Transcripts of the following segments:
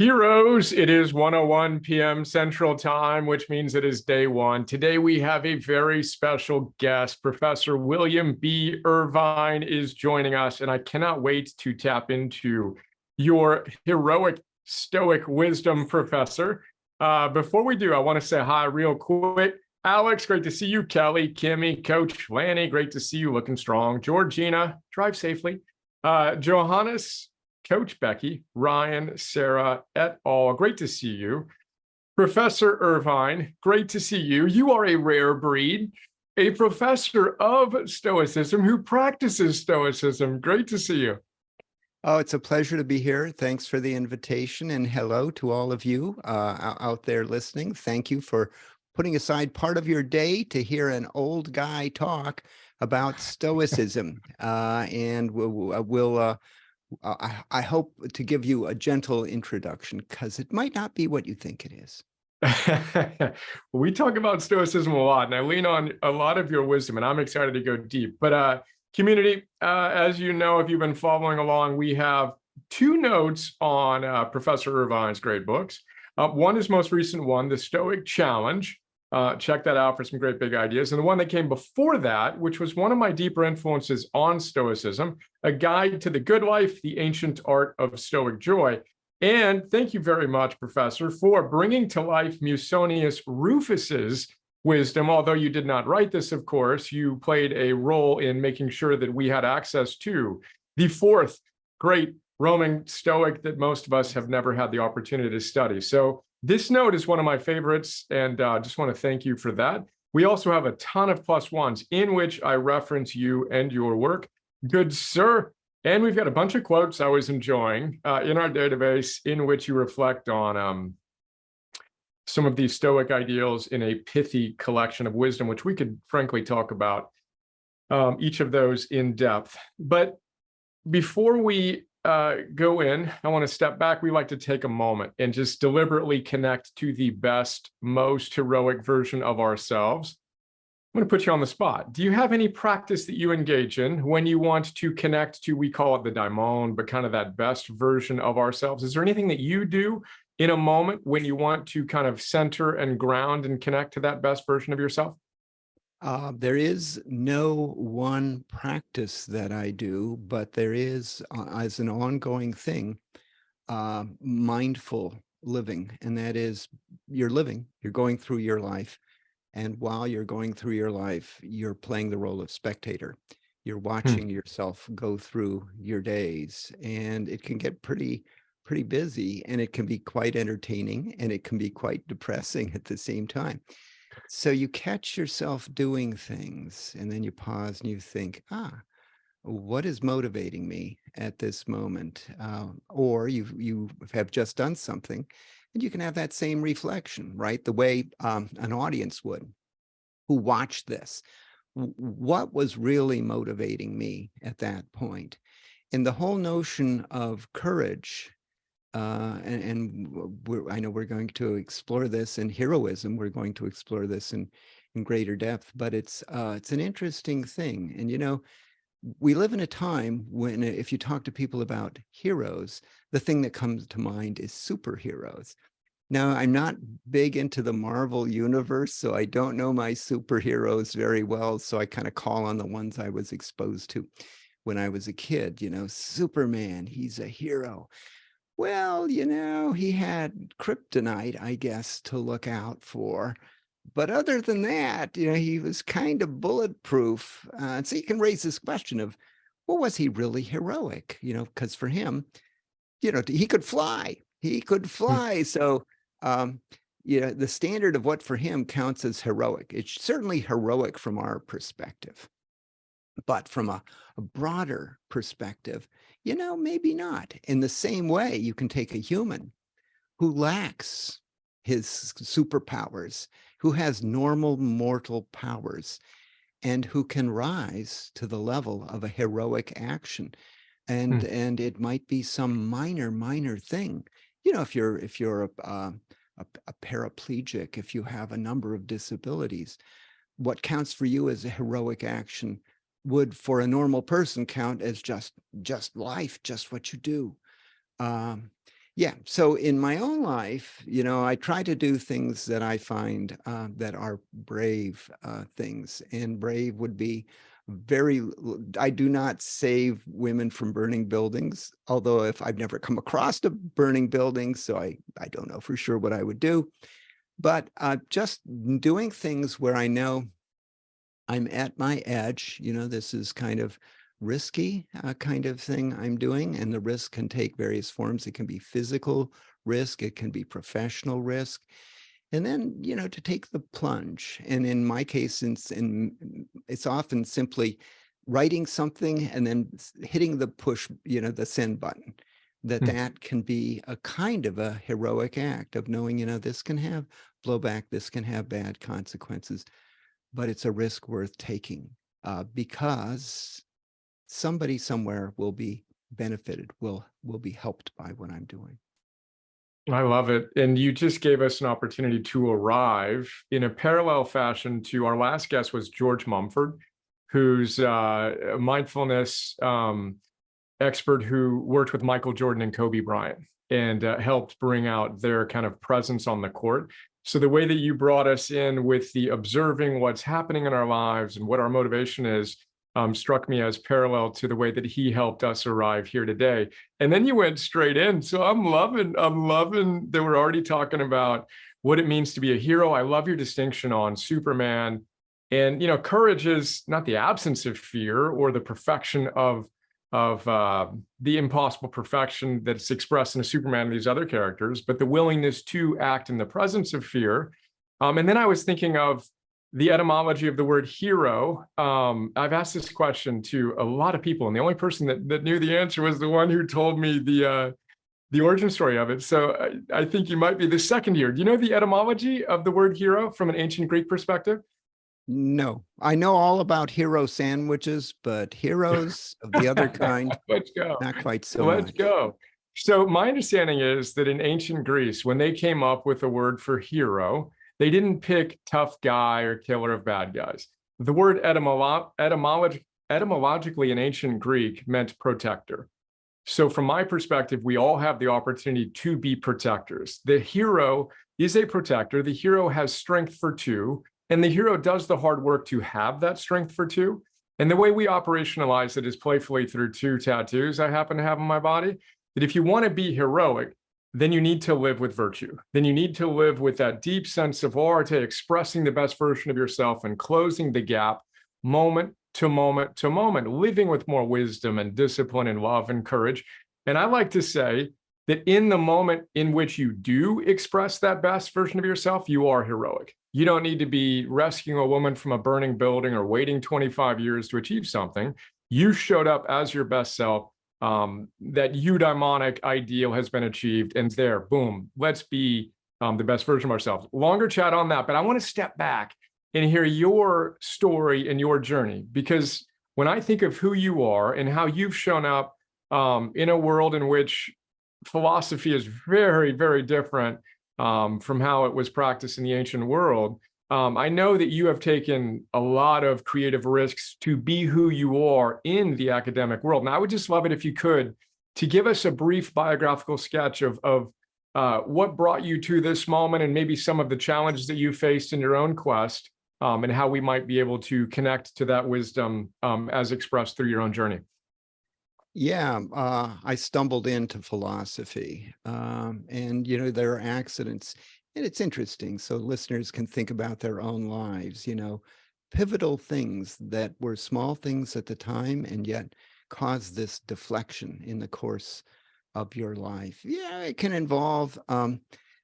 Heroes, it is 1:01 p.m. Central Time, which means it is day one. Today we have a very special guest. Professor William B. Irvine is joining us, and I cannot wait to tap into your heroic Stoic wisdom, Professor. Before we do, I want to say hi real quick. Alex, great to see you. Kelly, Kimmy, Coach Lanny, great to see you, looking strong. Georgina, drive safely. Johannes, Coach Becky, Ryan, Sarah, et al. Great to see you. Professor Irvine, great to see you. You are a rare breed, a professor of Stoicism who practices Stoicism. Great to see you. Oh, it's a pleasure to be here. Thanks for the invitation, and hello to all of you out there listening. Thank you for putting aside part of your day to hear an old guy talk about Stoicism. I hope to give you a gentle introduction, because it might not be what you think it is. We talk about Stoicism a lot, and I lean on a lot of your wisdom, and I'm excited to go deep. But community, as you know, if you've been following along, we have two notes on Professor Irvine's great books. One is most recent one, The Stoic Challenge. Check that out for some great big ideas. And the one that came before that, which was one of my deeper influences on Stoicism, A Guide to the Good Life, The Ancient Art of Stoic Joy. And thank you very much, Professor, for bringing to life Musonius Rufus's wisdom. Although you did not write this, of course, you played a role in making sure that we had access to the fourth great Roman Stoic that most of us have never had the opportunity to study. So this note is one of my favorites, and just want to thank you for that. We also have a ton of plus ones in which I reference you and your work. Good sir. And we've got a bunch of quotes I was enjoying in our database in which you reflect on some of these Stoic ideals in a pithy collection of wisdom, which we could frankly talk about each of those in depth. But before we go in, I want to step back. We like to take a moment and just deliberately connect to the best, most heroic version of ourselves. I'm going to put you on the spot. Do you have any practice that you engage in when you want to connect to, we call it the daimon, but kind of that best version of ourselves? Is there anything that you do in a moment when you want to kind of center and ground and connect to that best version of yourself? There is no one practice that I do, but there is, as an ongoing thing, mindful living. And that is, you're living, you're going through your life. And while you're going through your life, you're playing the role of spectator. You're watching yourself go through your days. And it can get pretty busy, and it can be quite entertaining, and it can be quite depressing at the same time. So you catch yourself doing things, and then you pause and you think, what is motivating me at this moment? Or you have just done something, and you can have that same reflection, right? The way an audience would, who watched this. What was really motivating me at that point? And the whole notion of courage, I know we're going to explore this in heroism. We're going to explore this in greater depth, but it's an interesting thing. And, you know, we live in a time when, if you talk to people about heroes, the thing that comes to mind is superheroes. Now, I'm not big into the Marvel universe, so I don't know my superheroes very well. So I kind of call on the ones I was exposed to when I was a kid. You know, Superman, he's a hero. Well, you know, he had kryptonite, I guess, to look out for. But other than that, you know, he was kind of bulletproof. So you can raise this question of, well, was he really heroic? You know, because for him, you know, he could fly. He could fly. So, you know, the standard of what for him counts as heroic. It's certainly heroic from our perspective. But from a broader perspective, you know, maybe not. In the same way, you can take a human who lacks his superpowers, who has normal mortal powers, and who can rise to the level of a heroic action. And it might be some minor thing. You know, if you're a paraplegic, if you have a number of disabilities, what counts for you as a heroic action would for a normal person count as just life, just what you do. Yeah. So in my own life, I try to do things that I find that are brave things. And brave would be I do not save women from burning buildings, although if I've never come across a burning building, so I don't know for sure what I would do. But just doing things where I know I'm at my edge, this is kind of risky kind of thing I'm doing. And the risk can take various forms. It can be physical risk, it can be professional risk. And then, to take the plunge. And in my case, it's often simply writing something and then hitting the push, the send button. That can be a kind of a heroic act of knowing, this can have blowback, this can have bad consequences, but it's a risk worth taking because somebody somewhere will be benefited, will be helped by what I'm doing. I love it. And you just gave us an opportunity to arrive in a parallel fashion to our last guest was George Mumford, who's a mindfulness expert who worked with Michael Jordan and Kobe Bryant and helped bring out their kind of presence on the court. So the way that you brought us in with the observing what's happening in our lives and what our motivation is struck me as parallel to the way that he helped us arrive here today. And then you went straight in. So I'm loving that we're already talking about what it means to be a hero. I love your distinction on Superman. And, courage is not the absence of fear or the perfection of the impossible perfection that's expressed in a Superman and these other characters, but the willingness to act in the presence of fear. And then I was thinking of the etymology of the word hero. I've asked this question to a lot of people, and the only person that knew the answer was the one who told me the origin story of it. So I think you might be the second here. Do you know the etymology of the word hero from an ancient Greek perspective? No, I know all about hero sandwiches, but heroes of the other kind, Let's go. not quite so Let's much. go. So my understanding is that in ancient Greece, when they came up with the word for hero, they didn't pick tough guy or killer of bad guys. The word etymologically in ancient Greek meant protector. So from my perspective, we all have the opportunity to be protectors. The hero is a protector. The hero has strength for two, and the hero does the hard work to have that strength for two. And the way we operationalize it is playfully through two tattoos I happen to have on my body, that if you want to be heroic, then you need to live with virtue. Then you need to live with that deep sense of arte, expressing the best version of yourself and closing the gap moment to moment to moment, living with more wisdom and discipline and love and courage. And I like to say that in the moment in which you do express that best version of yourself, you are heroic. You don't need to be rescuing a woman from a burning building or waiting 25 years to achieve something. You showed up as your best self. That eudaimonic ideal has been achieved, and there, boom, let's be the best version of ourselves. Longer chat on that, but I want to step back and hear your story and your journey, because when I think of who you are and how you've shown up in a world in which philosophy is very, very different from how it was practiced in the ancient world, I know that you have taken a lot of creative risks to be who you are in the academic world. And I would just love it if you could to give us a brief biographical sketch of what brought you to this moment and maybe some of the challenges that you faced in your own quest and how we might be able to connect to that wisdom as expressed through your own journey. Yeah, I stumbled into philosophy and, there are accidents. And it's interesting, so listeners can think about their own lives, pivotal things that were small things at the time and yet caused this deflection in the course of your life. Yeah, it can involve,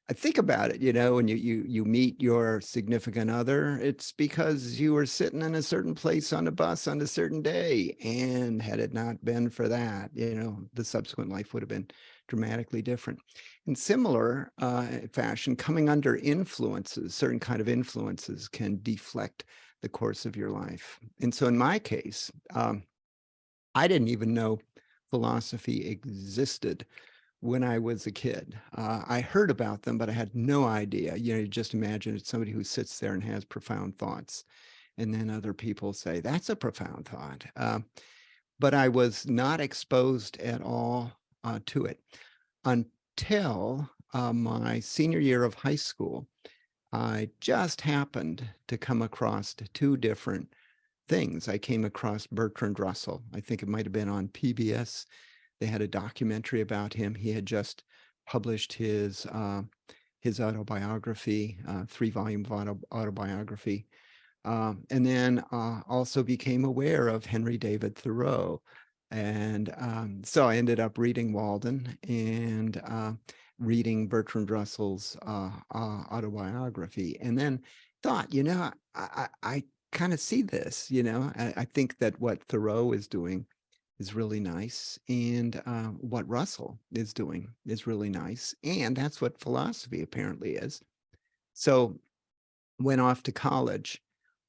I think about it, when you meet your significant other, it's because you were sitting in a certain place on a bus on a certain day. And had it not been for that, the subsequent life would have been dramatically different. In similar fashion, coming under influences, certain kind of influences can deflect the course of your life. And so in my case, I didn't even know philosophy existed when I was a kid. I heard about them, but I had no idea. You just imagine it's somebody who sits there and has profound thoughts. And then other people say, that's a profound thought. But I was not exposed at all to it until my senior year of high school. I just happened to come across two different things. I came across Bertrand Russell. I think it might have been on PBS. They had a documentary about him. He had just published his autobiography, 3-volume autobiography. And then also became aware of Henry David Thoreau. And so I ended up reading Walden and reading Bertrand Russell's autobiography, and then thought, I kind of see this, I think that what Thoreau is doing is really nice, and what Russell is doing is really nice, and that's what philosophy apparently is. So went off to college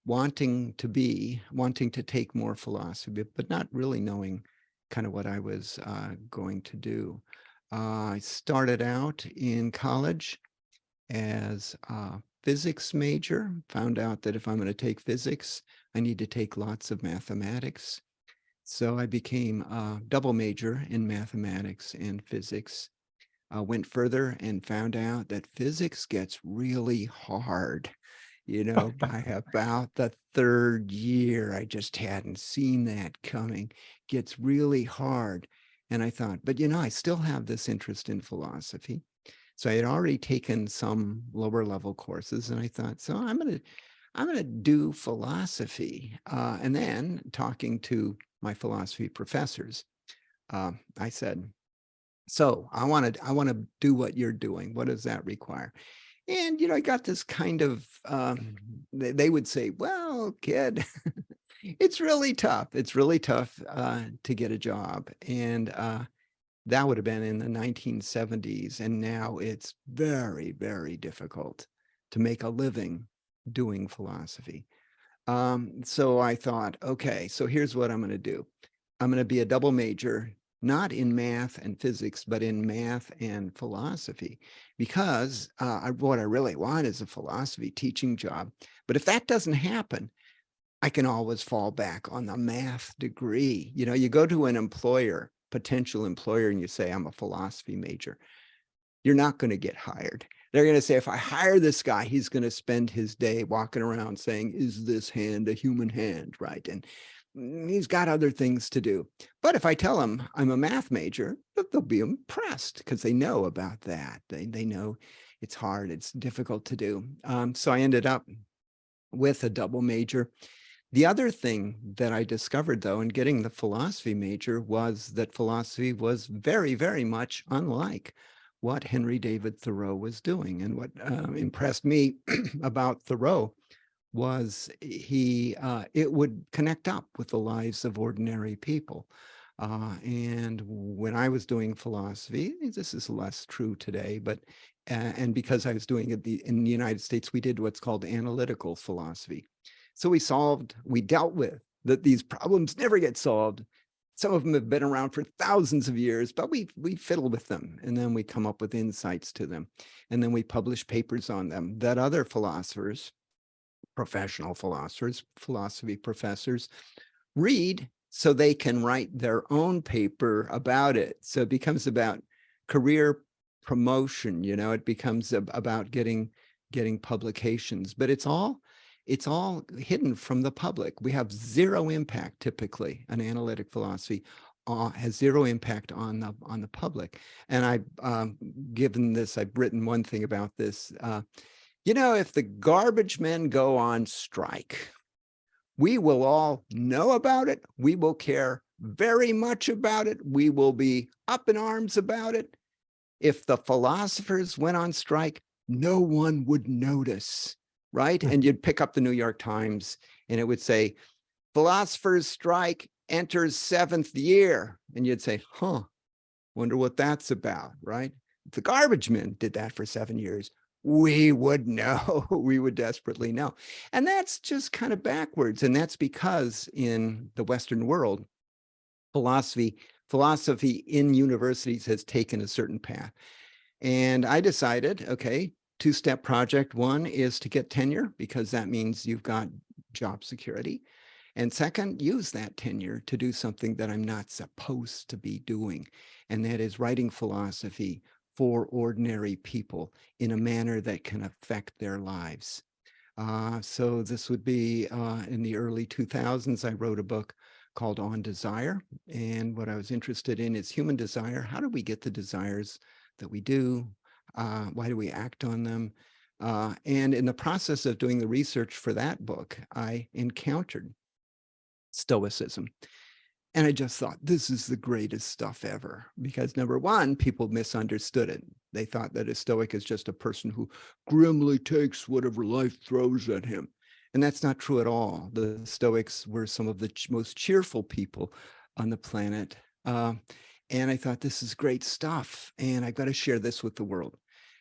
wanting to take more philosophy, but not really knowing kind of what I was going to do. I started out in college as a physics major, found out that if I'm going to take physics, I need to take lots of mathematics. So I became a double major in mathematics and physics. Went further and found out that physics gets really hard. By about the third year, I just hadn't seen that coming. Gets really hard. And I thought, but I still have this interest in philosophy. So I had already taken some lower level courses, and I thought, so I'm gonna do philosophy. And then talking to my philosophy professors, I said, so I want to do what you're doing. What does that require? And, I got this kind of, they would say, well, kid, it's really tough. It's really tough to get a job. And that would have been in the 1970s. And now it's very, very difficult to make a living doing philosophy. So I thought, okay, so here's what I'm going to do. I'm going to be a double major, not in math and physics, but in math and philosophy, because what I really want is a philosophy teaching job. But if that doesn't happen, I can always fall back on the math degree. You go to an employer, potential employer, and you say, I'm a philosophy major. You're not going to get hired. They're going to say, if I hire this guy, he's going to spend his day walking around saying, is this hand a human hand, right? And he's got other things to do. But if I tell him I'm a math major, they'll be impressed because they know about that. They know it's hard, it's difficult to do. So I ended up with a double major. The other thing that I discovered, though, in getting the philosophy major was that philosophy was very, very much unlike what Henry David Thoreau was doing. And what impressed me about Thoreau was it would connect up with the lives of ordinary people. And when I was doing philosophy, this is less true today, but and because I was doing it in the United States, we did what's called analytical philosophy. So we dealt with that these problems never get solved. Some of them have been around for thousands of years, but we fiddle with them, and then we come up with insights to them, and then we publish papers on them that other philosophers, professional philosophers, philosophy professors read so they can write their own paper about it. So it becomes about career promotion, it becomes about getting publications, but it's all hidden from the public. We have zero impact. Typically, an analytic philosophy has zero impact on the public. And I've written one thing about this. If the garbage men go on strike, we will all know about it. We will care very much about it. We will be up in arms about it. If the philosophers went on strike, no one would notice, right? And you'd pick up the New York Times and it would say, philosophers strike enters 7th year. And you'd say, wonder what that's about, right? If the garbage men did that for 7 years, we would know. We would desperately know. And that's just kind of backwards. And that's because in the Western world, philosophy in universities has taken a certain path. And I decided, okay, 2-step project. One is to get tenure, because that means you've got job security. And second, use that tenure to do something that I'm not supposed to be doing. And that is writing philosophy for ordinary people in a manner that can affect their lives. So this would be in the early 2000s, I wrote a book called On Desire. And what I was interested in is human desire. How do we get the desires that we do? Why do we act on them? And in the process of doing the research for that book, I encountered Stoicism. And I just thought, this is the greatest stuff ever. Because number one, people misunderstood it. They thought that a Stoic is just a person who grimly takes whatever life throws at him. And that's not true at all. The Stoics were some of the most cheerful people on the planet. And I thought, this is great stuff. And I've got to share this with the world.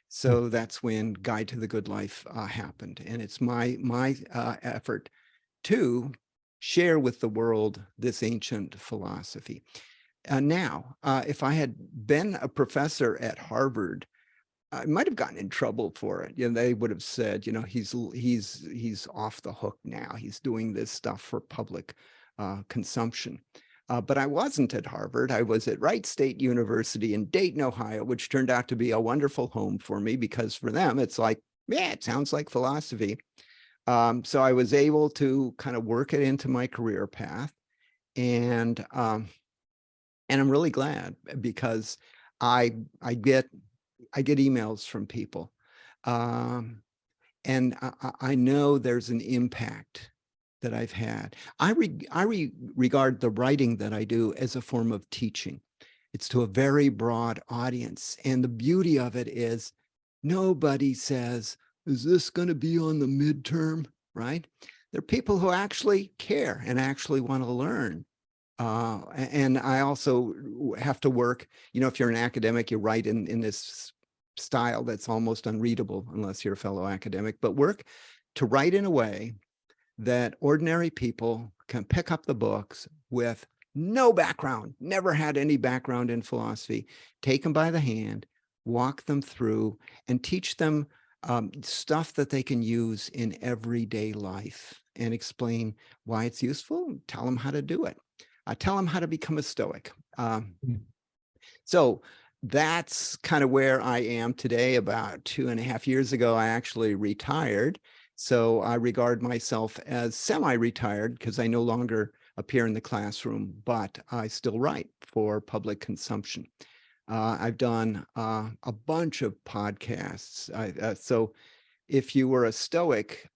So that's when Guide to the Good Life happened. And it's my effort to share with the world this ancient philosophy. Now, if I had been a professor at Harvard, I might have gotten in trouble for it. They would have said, he's off the hook now. He's doing this stuff for public consumption. But I wasn't at Harvard. I was at Wright State University in Dayton, Ohio, which turned out to be a wonderful home for me because for them, it's like, yeah, it sounds like philosophy. So I was able to kind of work it into my career path. And I'm really glad because I get emails from people. And I know there's an impact that I've had. I regard the writing that I do as a form of teaching. It's to a very broad audience. And the beauty of it is nobody says, is this going to be on the midterm, right? There are people who actually care and actually want to learn. And I also have to work, if you're an academic, you write in this style that's almost unreadable unless you're a fellow academic, but work to write in a way that ordinary people can pick up the books with no background, never had any background in philosophy, take them by the hand, walk them through, and teach them stuff that they can use in everyday life and explain why it's useful, tell them how to do it. Tell them how to become a Stoic. So that's kind of where I am today. About 2.5 years ago, I actually retired. So I regard myself as semi-retired because I no longer appear in the classroom, but I still write for public consumption. I've done a bunch of podcasts. So if you were a Stoic,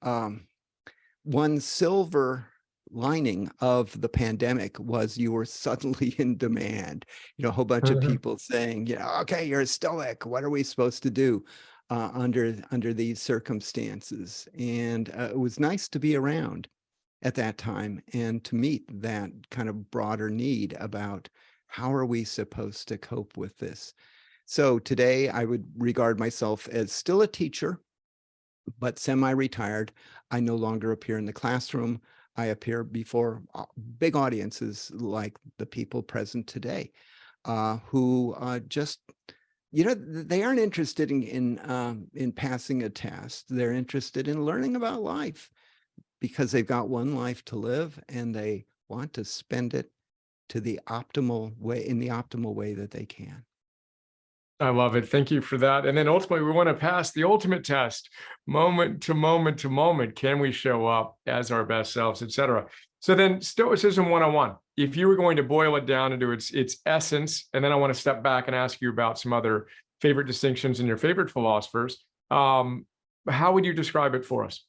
one silver lining of the pandemic was you were suddenly in demand. A whole bunch of people saying, okay, you're a Stoic. What are we supposed to do under these circumstances? And it was nice to be around at that time and to meet that kind of broader need about how are we supposed to cope with this? So today I would regard myself as still a teacher, but semi-retired. I no longer appear in the classroom. I appear before big audiences like the people present today, who just, they aren't interested in passing a test. They're interested in learning about life because they've got one life to live and they want to spend it in the optimal way that they can. I love it. Thank you for that. And then ultimately, we want to pass the ultimate test, moment to moment to moment. Can we show up as our best selves, etc.? So then Stoicism 101, if you were going to boil it down into its essence, and then I want to step back and ask you about some other favorite distinctions in your favorite philosophers, how would you describe it for us?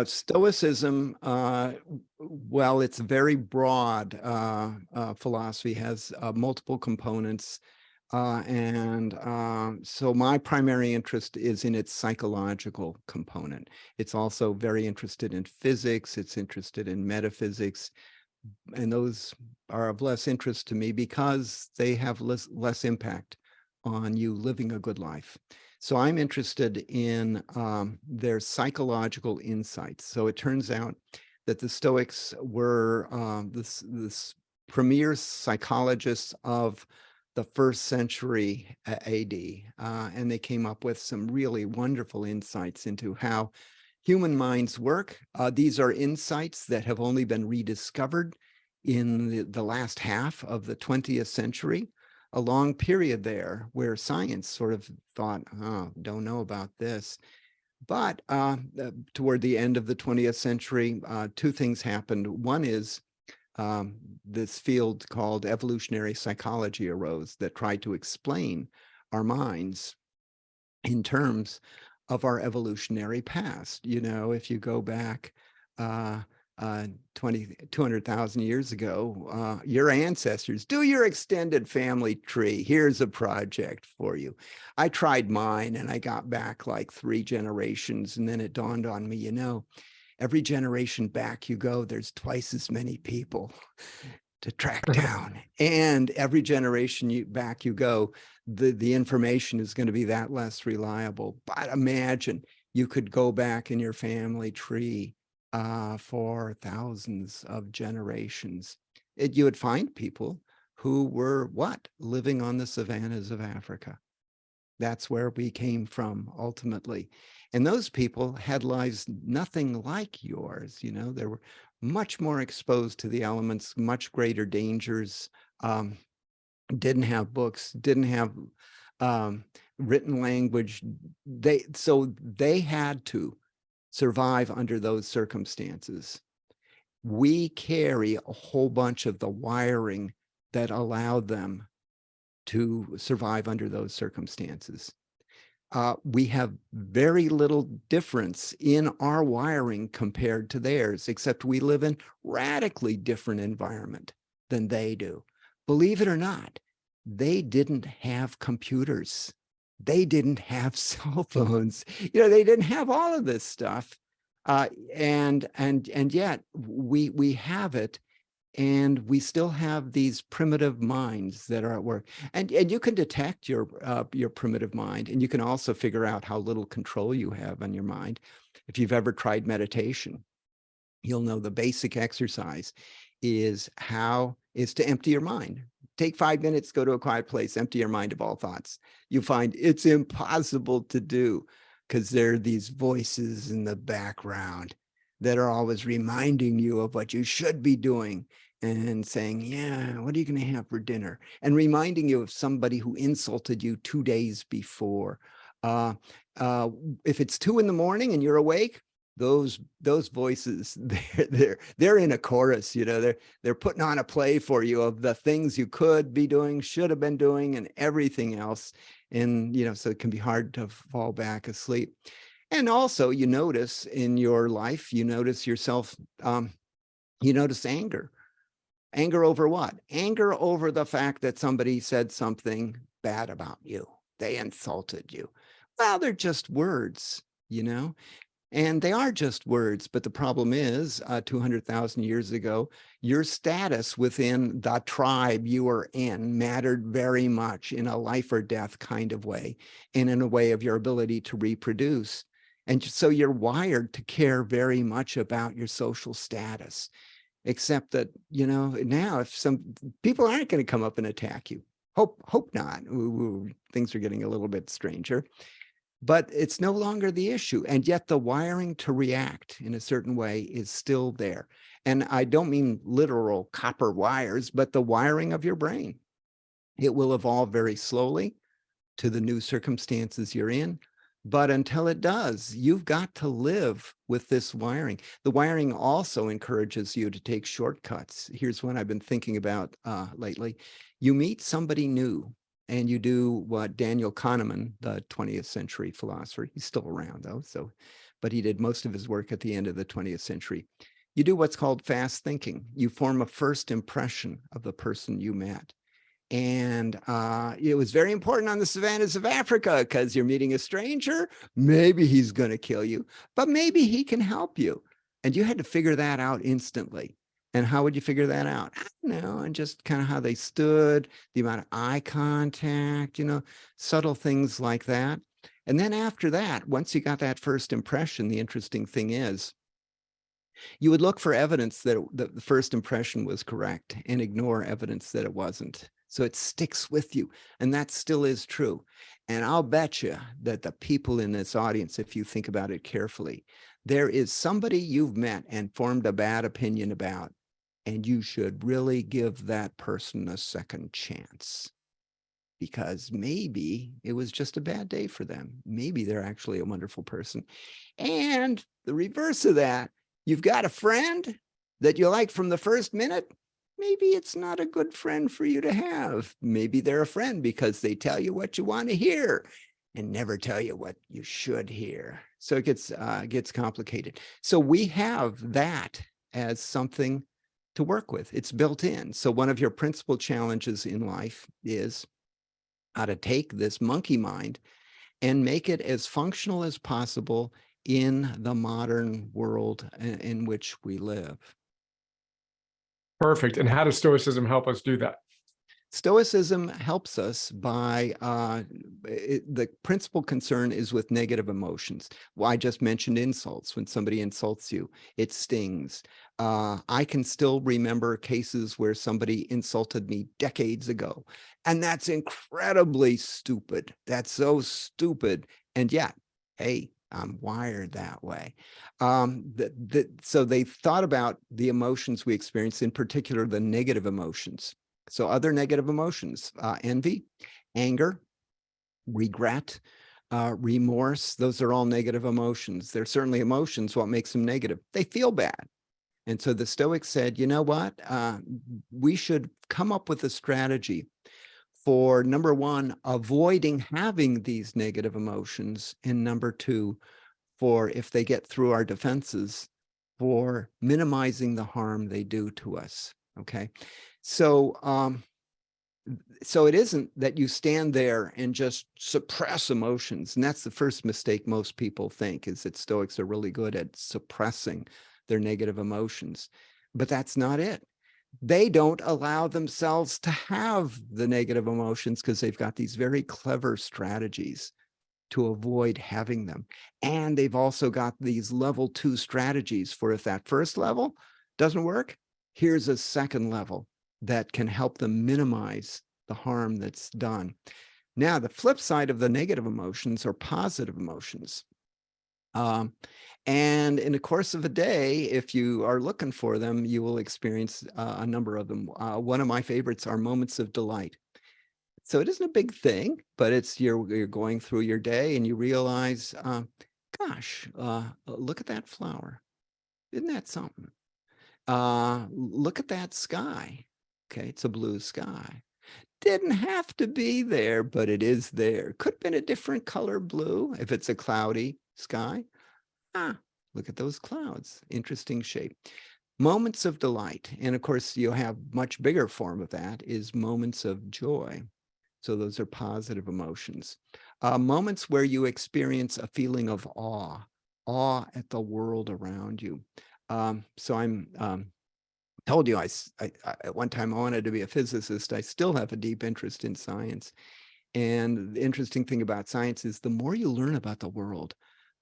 Stoicism, well, it's very broad philosophy, has multiple components. So my primary interest is in its psychological component. It's also very interested in physics. It's interested in metaphysics. And those are of less interest to me because they have less impact on you living a good life. So I'm interested in their psychological insights. So it turns out that the Stoics were this premier psychologists of the 1st century AD, and they came up with some really wonderful insights into how human minds work. These are insights that have only been rediscovered in the last half of the 20th century. a long period there where science sort of thought, oh, don't know about this. But toward the end of the 20th century, two things happened. One is this field called evolutionary psychology arose that tried to explain our minds in terms of our evolutionary past. You know, if you go back 200,000 years ago, your ancestors, do your extended family tree. Here's a project for you. I tried mine and I got back like 3 generations. And then it dawned on me, you know, every generation back you go, there's twice as many people to track down. And every generation back you go, the information is going to be that less reliable. But imagine you could go back in your family tree for thousands of generations. You would find people who were what? Living on the savannas of Africa. That's where we came from ultimately. And those people had lives nothing like yours. You know, they were much more exposed to the elements, much greater dangers, didn't have books, didn't have written language. So they had to survive under those circumstances. We carry a whole bunch of the wiring that allowed them to survive under those circumstances. We have very little difference in our wiring compared to theirs, except we live in radically different environment than they do. Believe it or not, they didn't have computers. They didn't have cell phones. You know, they didn't have all of this stuff. And yet we have it. And we still have these primitive minds that are at work. And you can detect your primitive mind, and you can also figure out how little control you have on your mind. If you've ever tried meditation, you'll know the basic exercise is to empty your mind. Take 5 minutes, go to a quiet place, empty your mind of all thoughts. You find it's impossible to do because there are these voices in the background that are always reminding you of what you should be doing and saying, yeah, what are you going to have for dinner? And reminding you of somebody who insulted you 2 days before. If it's 2 in the morning and you're awake, those voices, they're in a chorus, you know, they're putting on a play for you of the things you could be doing, should have been doing, and everything else. And, you know, so it can be hard to fall back asleep. And also you notice in your life, you notice yourself, you notice anger. Anger over what? Anger over the fact that somebody said something bad about you. They insulted you. Well, they're just words, you know, and they are just words. But the problem is 200,000 years ago, your status within the tribe you were in mattered very much in a life or death kind of way, and in a way of your ability to reproduce. And so you're wired to care very much about your social status, except that, you know, now if some people aren't going to come up and attack you, hope not. Ooh, things are getting a little bit stranger, but it's no longer the issue. And yet the wiring to react in a certain way is still there. And I don't mean literal copper wires, but the wiring of your brain. It will evolve very slowly to the new circumstances you're in. But until it does, you've got to live with this wiring. The wiring also encourages you to take shortcuts. Here's one I've been thinking about lately. You meet somebody new and you do what Daniel Kahneman, the 20th century philosopher, he's still around though, but he did most of his work at the end of the 20th century. You do what's called fast thinking. You form a first impression of the person you met. And it was very important on the savannas of Africa because you're meeting a stranger. Maybe he's going to kill you, but maybe he can help you. And you had to figure that out instantly. And how would you figure that out? I don't know. And just kind of how they stood, the amount of eye contact, you know, subtle things like that. And then after that, once you got that first impression, the interesting thing is you would look for evidence that the first impression was correct and ignore evidence that it wasn't. So it sticks with you. And that still is true. And I'll bet you that the people in this audience, if you think about it carefully, there is somebody you've met and formed a bad opinion about, and you should really give that person a second chance. because maybe it was just a bad day for them. Maybe they're actually a wonderful person. And the reverse of that, you've got a friend that you like from the first minute. Maybe it's not a good friend for you to have. Maybe they're a friend because they tell you what you want to hear and never tell you what you should hear. So it gets complicated. So we have that as something to work with. It's built in. So one of your principal challenges in life is how to take this monkey mind and make it as functional as possible in the modern world in which we live. Perfect. And how does Stoicism help us do that? Stoicism helps us by the principal concern is with negative emotions. Well, I just mentioned insults. When somebody insults you, it stings. I can still remember cases where somebody insulted me decades ago, and that's incredibly stupid. That's so stupid. And yet, hey, I'm wired that way. So they thought about the emotions we experience, in particular, the negative emotions. So other negative emotions, envy, anger, regret, remorse, those are all negative emotions. They're certainly emotions. What makes them negative? They feel bad. And so the Stoics said, you know what? We should come up with a strategy for, number one, avoiding having these negative emotions, and number two, for if they get through our defenses, for minimizing the harm they do to us. Okay. So it isn't that you stand there and just suppress emotions. And that's the first mistake most people think, is that Stoics are really good at suppressing their negative emotions. But that's not it. They don't allow themselves to have the negative emotions because they've got these very clever strategies to avoid having them. And they've also got these level 2 strategies for if that first level doesn't work, here's a second level that can help them minimize the harm that's done. Now, the flip side of the negative emotions are positive emotions. And in the course of a day, if you are looking for them, you will experience a number of them. One of my favorites are moments of delight. So it isn't a big thing, but it's you're going through your day and you realize, gosh, look at that flower. Isn't that something? Look at that sky. Okay, it's a blue sky. Didn't have to be there, but it is there. Could have been a different color blue if it's a cloudy sky. Look at those clouds. Interesting shape. Moments of delight. And of course, you have much bigger form of that is moments of joy. So those are positive emotions. Moments where you experience a feeling of awe at the world around you. So I'm told you at one time I wanted to be a physicist. I still have a deep interest in science. And the interesting thing about science is the more you learn about the world,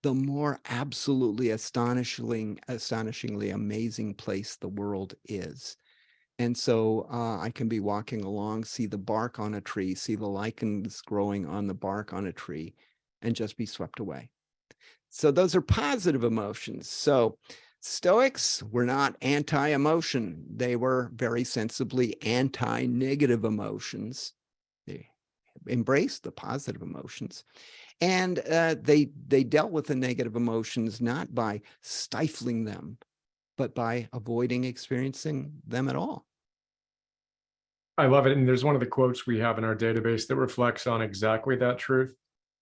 the more absolutely astonishingly amazing place the world is. And so I can be walking along, see the bark on a tree, see the lichens growing on the bark on a tree, and just be swept away. So those are positive emotions. So Stoics were not anti-emotion. They were very sensibly anti-negative emotions. They embraced the positive emotions. And they dealt with the negative emotions not by stifling them, but by avoiding experiencing them at all. I love it. And there's one of the quotes we have in our database that reflects on exactly that truth.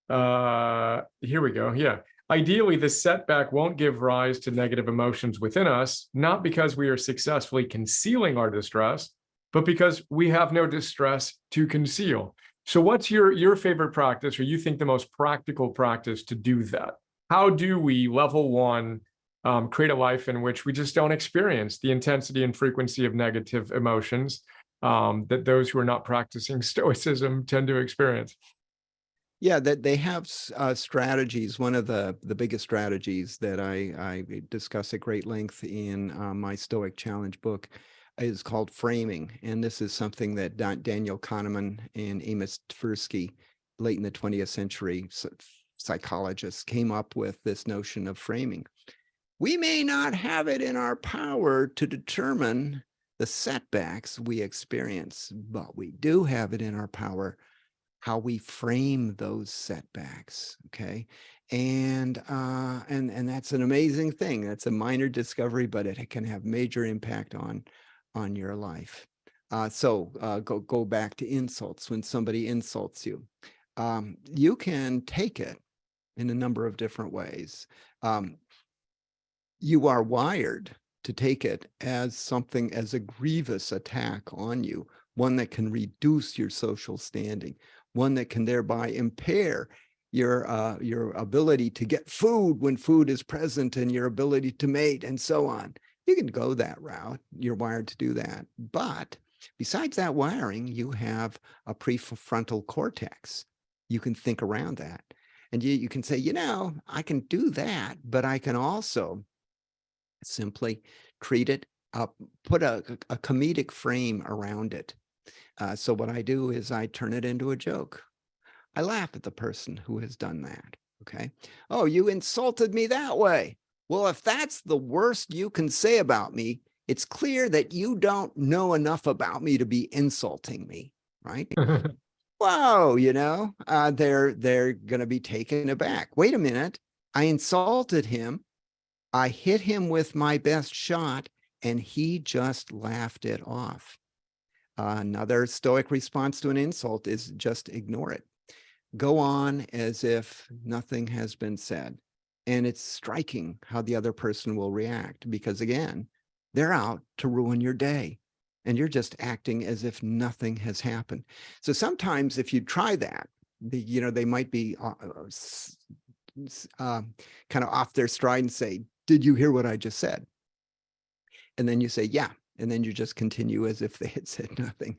Here we go. Yeah. Ideally, the setback won't give rise to negative emotions within us, not because we are successfully concealing our distress, but because we have no distress to conceal. So what's your favorite practice, or you think the most practical practice to do that? How do we, level one, create a life in which we just don't experience the intensity and frequency of negative emotions that those who are not practicing Stoicism tend to experience? Yeah, that they have strategies. One of the biggest strategies that I discuss at great length in my Stoic Challenge book is called framing. And this is something that Daniel Kahneman and Amos Tversky, late in the 20th century psychologists, came up with this notion of framing. We may not have it in our power to determine the setbacks we experience, but we do have it in our power how we frame those setbacks. Okay. And that's an amazing thing. That's a minor discovery, but it can have major impact on your life. Go back to insults. When somebody insults you, you can take it in a number of different ways. You are wired to take it as something, as a grievous attack on you, one that can reduce your social standing, one that can thereby impair your ability to get food when food is present, and your ability to mate, and so on. You can go that route. You're wired to do that. But besides that wiring, you have a prefrontal cortex. You can think around that. And you can say, I can do that, but I can also simply treat it up, put a comedic frame around it. So what I do is I turn it into a joke. I laugh at the person who has done that. Okay. Oh, you insulted me that way. Well, if that's the worst you can say about me, it's clear that you don't know enough about me to be insulting me, right? Whoa, they're going to be taken aback. Wait a minute. I insulted him. I hit him with my best shot, and he just laughed it off. Another Stoic response to an insult is just ignore it. Go on as if nothing has been said. And it's striking how the other person will react, because again, they're out to ruin your day, and you're just acting as if nothing has happened. So sometimes if you try that, they might be kind of off their stride and say, did you hear what I just said? And then you say, yeah. And then you just continue as if they had said nothing.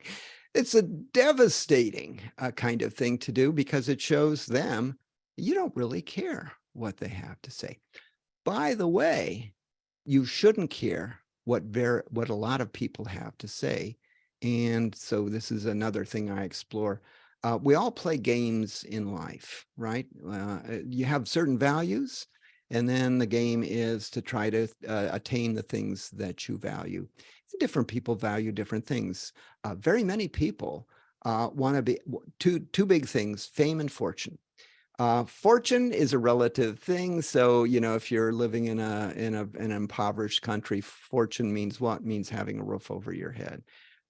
It's a devastating kind of thing to do, because it shows them you don't really care what they have to say. By the way, you shouldn't care what a lot of people have to say. And so this is another thing I explore. We all play games in life, right? You have certain values, and then the game is to try to attain the things that you value. Different people value different things. Very many people want to be two big things: fame and fortune. Fortune is a relative thing. So, if you're living in an impoverished country, fortune means what? Means having a roof over your head.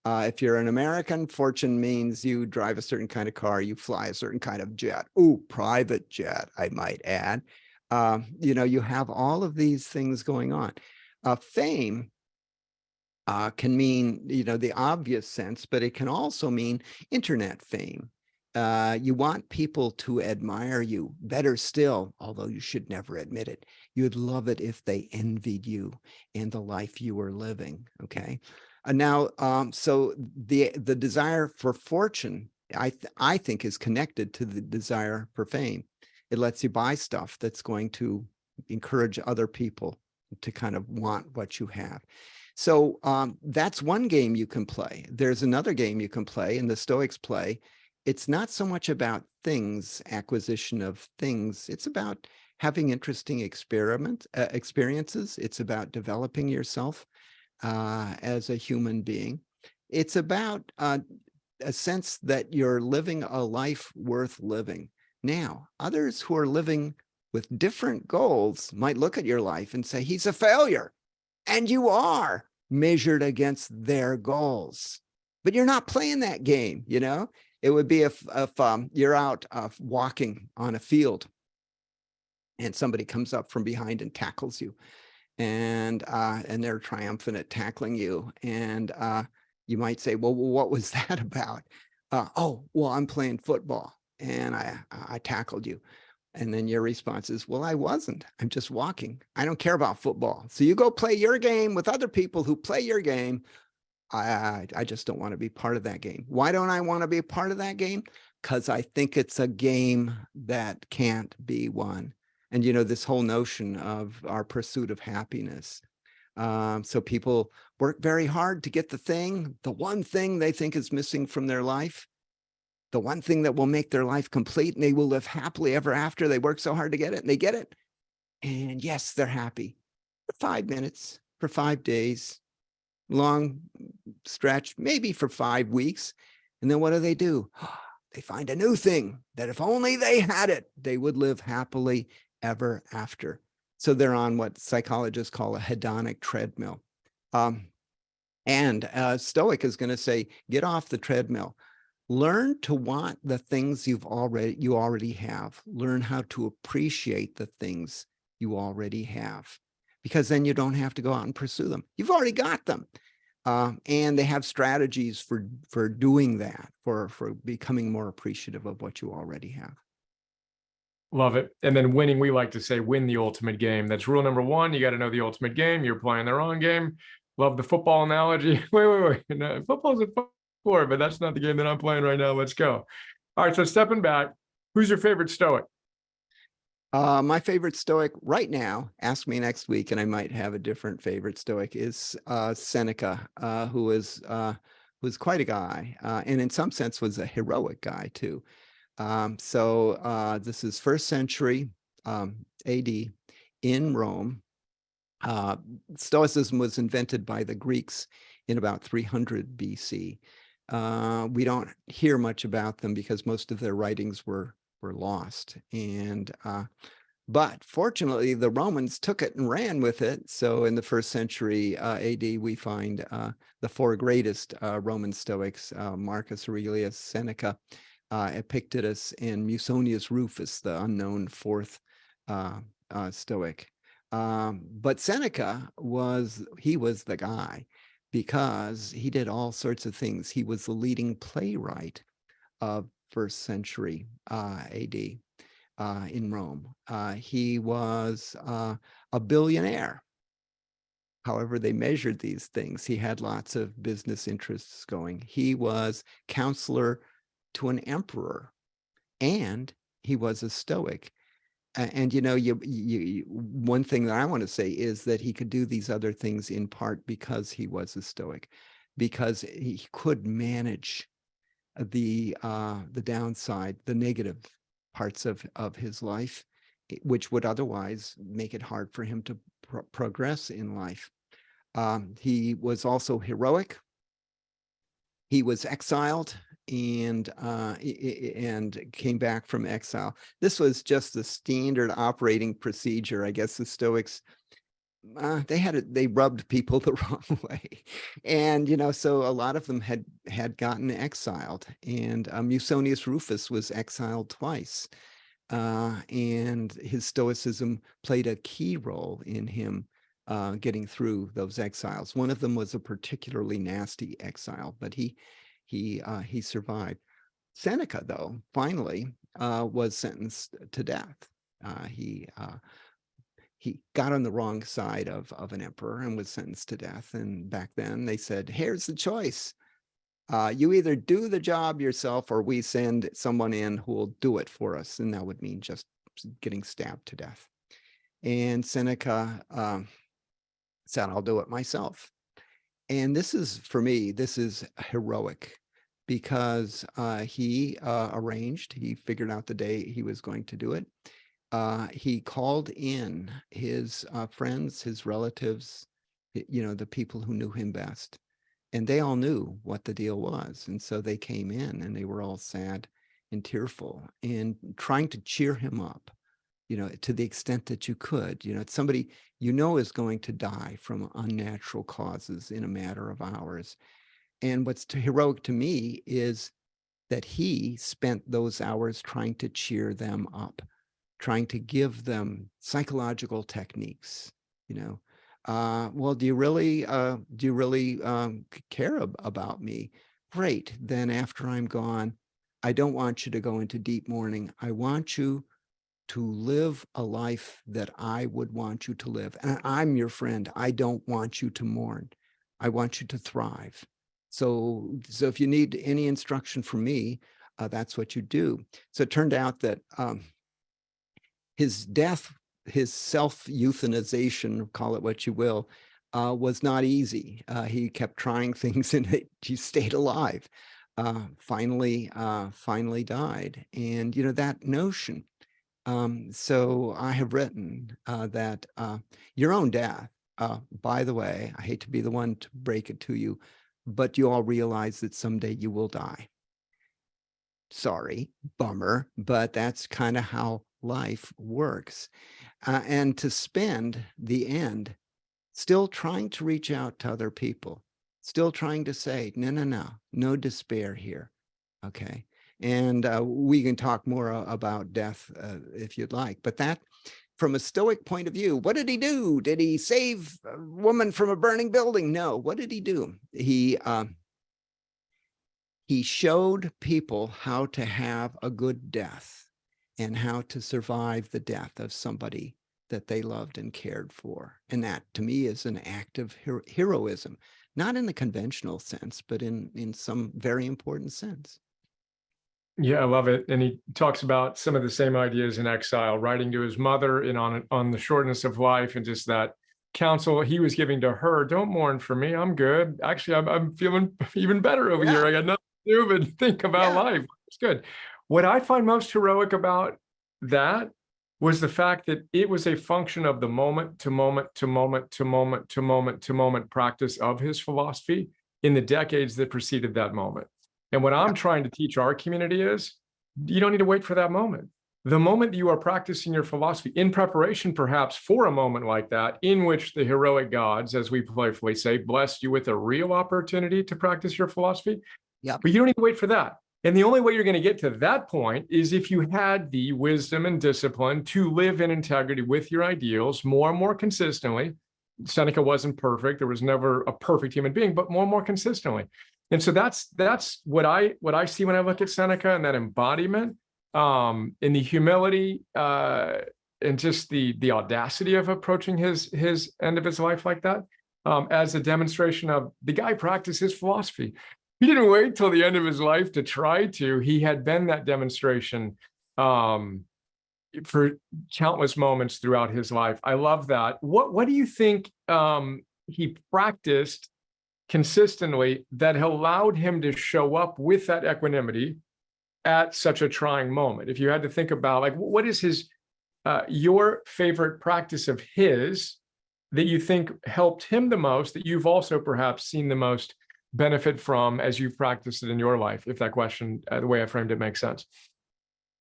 If you're an American, fortune means you drive a certain kind of car, you fly a certain kind of jet. Ooh, private jet, I might add. You have all of these things going on. Fame can mean, the obvious sense, but it can also mean internet fame. You want people to admire you. Better still, although you should never admit it, you'd love it if they envied you and the life you were living. Okay. Now, so the desire for fortune, I think, is connected to the desire for fame. It lets you buy stuff that's going to encourage other people to kind of want what you have. So that's one game you can play. There's another game you can play, and the Stoics play. It's not so much about things, acquisition of things. It's about having interesting experiences. It's about developing yourself as a human being. It's about a sense that you're living a life worth living. Now, others who are living with different goals might look at your life and say, he's a failure. And you are, measured against their goals. But you're not playing that game, It would be if you're out walking on a field and somebody comes up from behind and tackles you, and they're triumphant at tackling you. And you might say, well, what was that about? Oh, well, I'm playing football and I tackled you. And then your response is, well, I wasn't. I'm just walking. I don't care about football. So you go play your game with other people who play your game. I just don't want to be part of that game. Why don't I want to be a part of that game? Because I think it's a game that can't be won. And, this whole notion of our pursuit of happiness. So people work very hard to get the one thing they think is missing from their life. The one thing that will make their life complete, and they will live happily ever after. They work so hard to get it, and they get it. And yes, they're happy for 5 minutes, for 5 days, long stretch, maybe for 5 weeks. And then what do? they find a new thing that if only they had it, they would live happily ever after. So they're on what psychologists call a hedonic treadmill. And Stoic is going to say, get off the treadmill. Learn to want the things you already have. Learn how to appreciate the things you already have, because then you don't have to go out and pursue them. You've already got them. And they have strategies for doing that, for becoming more appreciative of what you already have. Love it. And then winning, we like to say, win the ultimate game. That's rule number one. You got to know the ultimate game. You're playing the wrong game. Love the football analogy. Wait. No, football's a sport, but that's not the game that I'm playing right now. Let's go. All right. So stepping back, who's your favorite Stoic? My favorite Stoic right now, ask me next week, and I might have a different favorite Stoic, is Seneca, who was quite a guy, and in some sense was a heroic guy too. So this is 1st century AD in Rome. Stoicism was invented by the Greeks in about 300 BC. We don't hear much about them because most of their writings were lost. And but fortunately, the Romans took it and ran with it. So in the 1st century AD, we find the 4 greatest Roman Stoics: Marcus Aurelius, Seneca, Epictetus, and Musonius Rufus, the unknown 4th Stoic. But Seneca was the guy, because he did all sorts of things. He was the leading playwright of 1st century AD in Rome. He was a billionaire. However they measured these things, he had lots of business interests going. He was counselor to an emperor, and he was a Stoic. And one thing that I want to say is that he could do these other things in part because he was a Stoic, because he could manage the downside, the negative parts of his life, which would otherwise make it hard for him to progress in life. He was also heroic. He was exiled and came back from exile. This was just the standard operating procedure. I guess the Stoics, they rubbed people the wrong way, and so a lot of them had gotten exiled. And Musonius Rufus was exiled twice, and his Stoicism played a key role in him getting through those exiles. One of them was a particularly nasty exile, but he survived. Seneca, though, finally was sentenced to death. He got on the wrong side of an emperor and was sentenced to death. And back then they said, here's the choice. You either do the job yourself, or we send someone in who will do it for us. And that would mean just getting stabbed to death. And Seneca said, I'll do it myself. And this is, for me, this is heroic, because he figured out the day he was going to do it. He called in his friends, his relatives, the people who knew him best. And they all knew what the deal was. And so they came in and they were all sad and tearful and trying to cheer him up, to the extent that you could. It's somebody is going to die from unnatural causes in a matter of hours. And what's heroic to me is that he spent those hours trying to cheer them up, trying to give them psychological techniques. Well, do you really care about me? Great. Then after I'm gone, I don't want you to go into deep mourning. I want you to live a life that I would want you to live. And I'm your friend. I don't want you to mourn. I want you to thrive. So if you need any instruction from me, that's what you do. So it turned out that his death, his self-euthanization, call it what you will, was not easy. He kept trying things and he stayed alive. Finally died. And, that notion. So I have written that your own death, by the way, I hate to be the one to break it to you, but you all realize that someday you will die. Sorry, bummer, but that's kind of how life works. And to spend the end still trying to reach out to other people, still trying to say, no, no, no, no despair here. Okay. And we can talk more about death if you'd like, but that from a Stoic point of view, what did he do? Did he save a woman from a burning building? No. What did he do? He showed people how to have a good death and how to survive the death of somebody that they loved and cared for. And that, to me, is an act of heroism, not in the conventional sense, but in some very important sense. Yeah, I love it. And he talks about some of the same ideas in exile, writing to his mother and on the shortness of life and just that counsel he was giving to her. Don't mourn for me. I'm good. Actually, I'm feeling even better over here. I got nothing to do but think about life. It's good. What I find most heroic about that was the fact that it was a function of the moment to moment to moment to moment to moment to moment practice of his philosophy in the decades that preceded that moment. And what I'm trying to teach our community is you don't need to wait for that moment. The moment you are practicing your philosophy in preparation, perhaps for a moment like that, in which the heroic gods, as we playfully say, blessed you with a real opportunity to practice your philosophy. Yep. But you don't need to wait for that. And the only way you're going to get to that point is if you had the wisdom and discipline to live in integrity with your ideals more and more consistently. Seneca wasn't perfect. There was never a perfect human being, but more and more consistently. And so that's what I see when I look at Seneca, and that embodiment, in the humility, and just the audacity of approaching his end of his life like that, as a demonstration of the guy practiced his philosophy. He didn't wait till the end of his life to try to. He had been that demonstration for countless moments throughout his life. I love that. What do you think he practiced consistently that allowed him to show up with that equanimity at such a trying moment? If you had to think about, like, what is his your favorite practice of his that you think helped him the most, that you've also perhaps seen the most benefit from as you've practiced it in your life, if that question, the way I framed it, makes sense?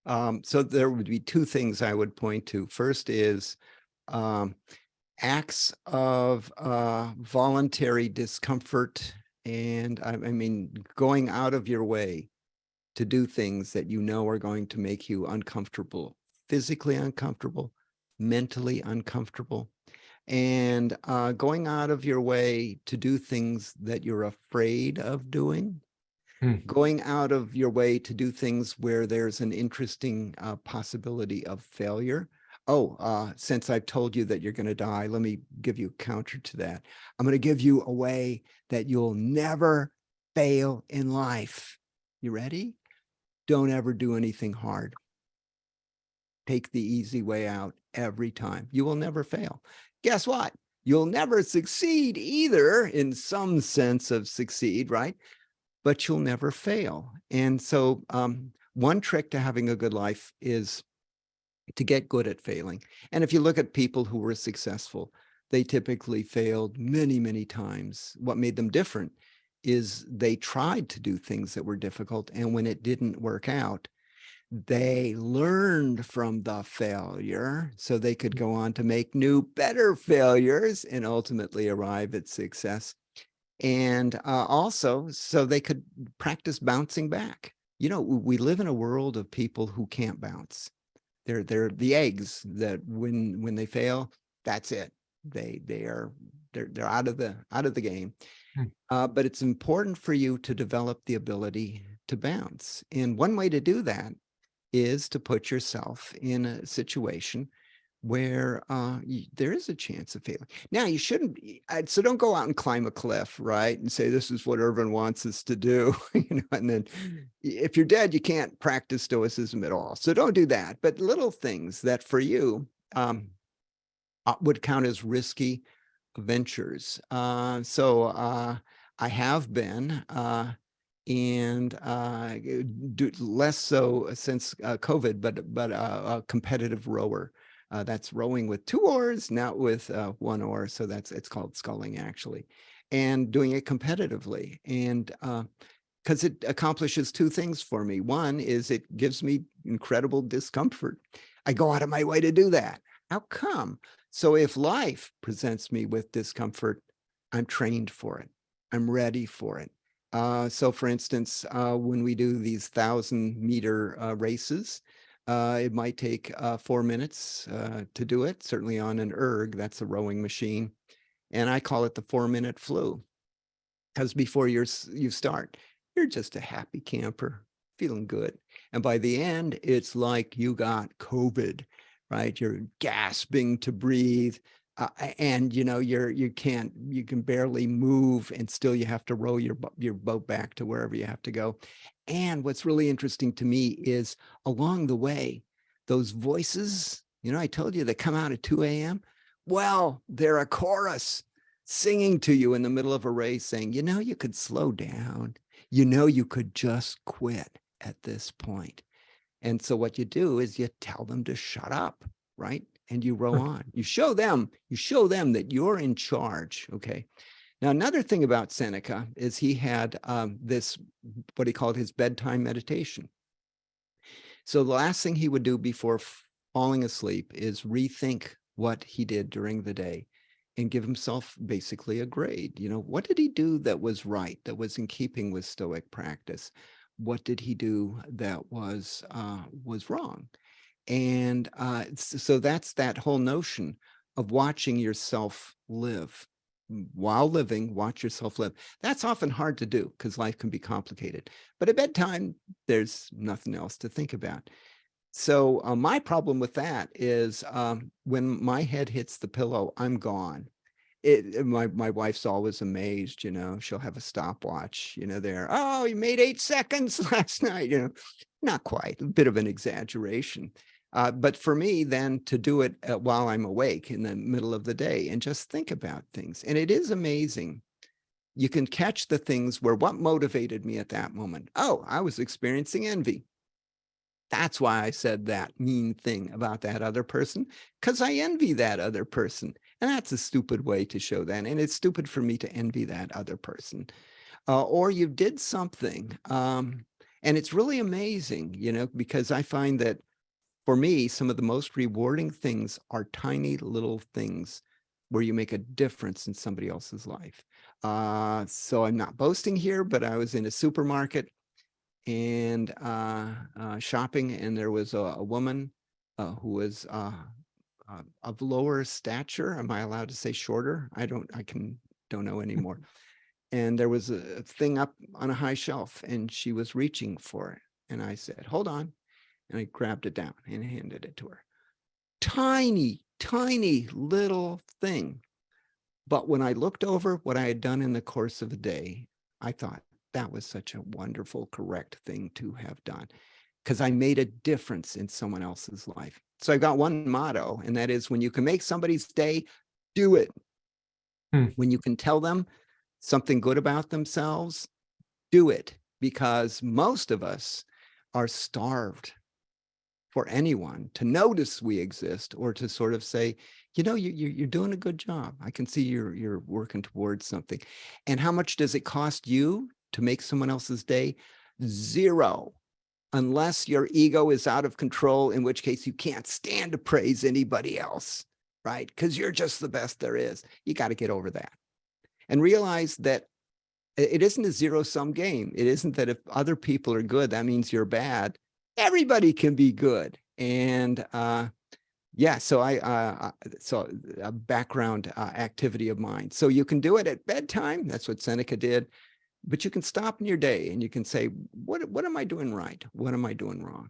So there would be two things I would point to. First is acts of voluntary discomfort. And I mean, going out of your way to do things that you know are going to make you uncomfortable, physically uncomfortable, mentally uncomfortable, and going out of your way to do things that you're afraid of doing. Going out of your way to do things where there's an interesting possibility of failure. Since I've told you that you're going to die, let me give you a counter to that. I'm going to give you a way that you'll never fail in life. You ready? Don't ever do anything hard. Take the easy way out every time. You will never fail. Guess what? You'll never succeed either, in some sense of succeed, right? But you'll never fail. And so one trick to having a good life is to get good at failing. And if you look at people who were successful, they typically failed many, many times. What made them different is they tried to do things that were difficult. And when it didn't work out, they learned from the failure so they could go on to make new, better failures and ultimately arrive at success. And also, so they could practice bouncing back. You know, we live in a world of people who can't bounce. They're the eggs that when they fail, that's it. They're out of the game. But it's important for you to develop the ability to bounce. And one way to do that is to put yourself in a situation where there is a chance of failing. Now, you shouldn't, so don't go out and climb a cliff, right? And say, this is what Irvine wants us to do, and then if you're dead, you can't practice Stoicism at all. So don't do that. But little things that for you would count as risky ventures. So I have been, and less so since COVID, but a competitive rower. That's rowing with 2 oars, not with 1 oar. So it's called sculling, actually, and doing it competitively. And because it accomplishes two things for me. One is it gives me incredible discomfort. I go out of my way to do that. How come? So if life presents me with discomfort, I'm trained for it. I'm ready for it. So for instance, when we do these 1,000-meter races, it might take 4 minutes to do it, certainly on an erg, that's a rowing machine. And I call it the 4-minute flu, because before you start, you're just a happy camper, feeling good. And by the end, it's like you got COVID, right? You're gasping to breathe. And you can barely move, and still you have to row your boat back to wherever you have to go. And what's really interesting to me is along the way, those voices, I told you they come out at 2 a.m. Well, they're a chorus singing to you in the middle of a race saying, you could slow down. You could just quit at this point. And so what you do is you tell them to shut up, right? And you row on. You show them that you're in charge. Okay. Now, another thing about Seneca is he had this, what he called his bedtime meditation. So the last thing he would do before falling asleep is rethink what he did during the day and give himself basically a grade. What did he do that was right, that was in keeping with Stoic practice? What did he do that was wrong? And so that's that whole notion of watching yourself live. While living, watch yourself live. That's often hard to do because life can be complicated. But at bedtime, there's nothing else to think about. So my problem with that is when my head hits the pillow, I'm gone. My wife's always amazed, she'll have a stopwatch, there. Oh, you made 8 seconds last night, not quite, a bit of an exaggeration. But for me, then to do it while I'm awake in the middle of the day and just think about things. And it is amazing. You can catch the things where what motivated me at that moment. Oh, I was experiencing envy. That's why I said that mean thing about that other person, because I envy that other person. And that's a stupid way to show that. And it's stupid for me to envy that other person. Or you did something. And it's really amazing, because I find that for me, some of the most rewarding things are tiny little things where you make a difference in somebody else's life. So I'm not boasting here, but I was in a supermarket and shopping, and there was a woman who was of lower stature. Am I allowed to say shorter? I don't know anymore. And there was a thing up on a high shelf, and she was reaching for it. And I said, hold on. And I grabbed it down and handed it to her. Tiny, tiny little thing. But when I looked over what I had done in the course of a day, I thought that was such a wonderful, correct thing to have done, because I made a difference in someone else's life. So I've got one motto, and that is when you can make somebody's day, do it. When you can tell them something good about themselves, do it, because most of us are starved for anyone to notice we exist or to sort of say, you're doing a good job. I can see you're working towards something. And how much does it cost you to make someone else's day? 0, unless your ego is out of control, in which case you can't stand to praise anybody else, right? Because you're just the best there is. You got to get over that and realize that it isn't a zero-sum game. It isn't that if other people are good, that means you're bad. Everybody can be good. And so so a background activity of mine. So you can do it at bedtime. That's what Seneca did. But you can stop in your day and you can say, what am I doing right? What am I doing wrong?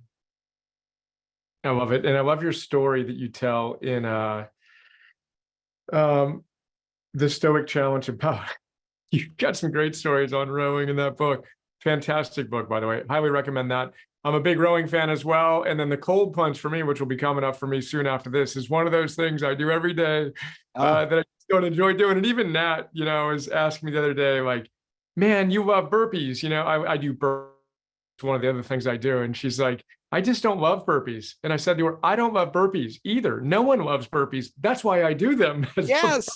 I love it. And I love your story that you tell in the Stoic Challenge and A. You've got some great stories on rowing in that book. Fantastic book, by the way. Highly recommend that. I'm a big rowing fan as well. And then the cold plunge for me, which will be coming up for me soon after this, is one of those things I do every day that I just don't enjoy doing. And even Nat, was asking me the other day, like, man, you love burpees. I do burpees. It's one of the other things I do. And she's like, I just don't love burpees. And I said to her, I don't love burpees either. No one loves burpees. That's why I do them. Yes.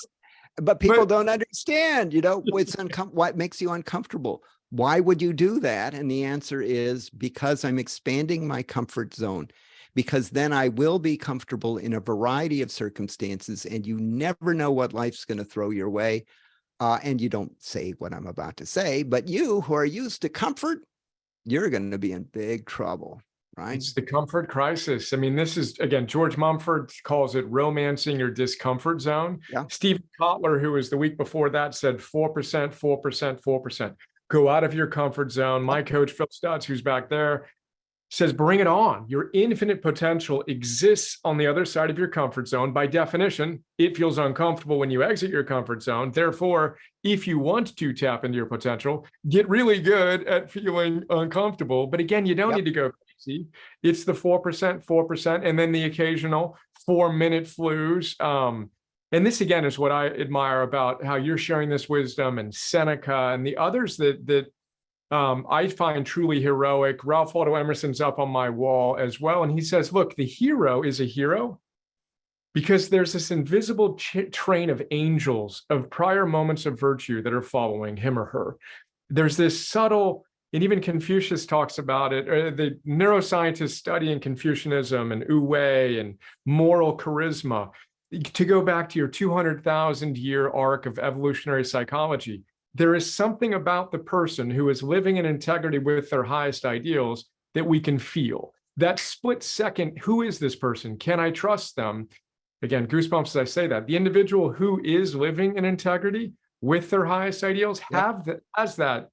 But people don't understand, it's what makes you uncomfortable. Why would you do that? And the answer is because I'm expanding my comfort zone, because then I will be comfortable in a variety of circumstances, and you never know what life's going to throw your way. And you don't say what I'm about to say, but you who are used to comfort, you're going to be in big trouble, right? It's the comfort crisis. I mean, this is, again, George Mumford calls it romancing your discomfort zone. Yeah. Stephen Kotler, who was the week before that, said 4%, 4%, 4%. Go out of your comfort zone. My coach, Phil Stutz, who's back there, says, bring it on. Your infinite potential exists on the other side of your comfort zone. By definition, it feels uncomfortable when you exit your comfort zone. Therefore, if you want to tap into your potential, get really good at feeling uncomfortable. But again, you don't need to go crazy. It's the 4%, 4%, and then the occasional 4-minute flus. And this, again, is what I admire about how you're sharing this wisdom, and Seneca and the others that I find truly heroic. Ralph Waldo Emerson's up on my wall as well. And he says, look, the hero is a hero because there's this invisible train of angels of prior moments of virtue that are following him or her. There's this subtle, and even Confucius talks about it, or the neuroscientists studying Confucianism and Wu Wei and moral charisma. To go back to your 200,000 year arc of evolutionary psychology, there is something about the person who is living in integrity with their highest ideals that we can feel. That split second, who is this person? Can I trust them? Again, goosebumps as I say that. The individual who is living in integrity with their highest ideals has that.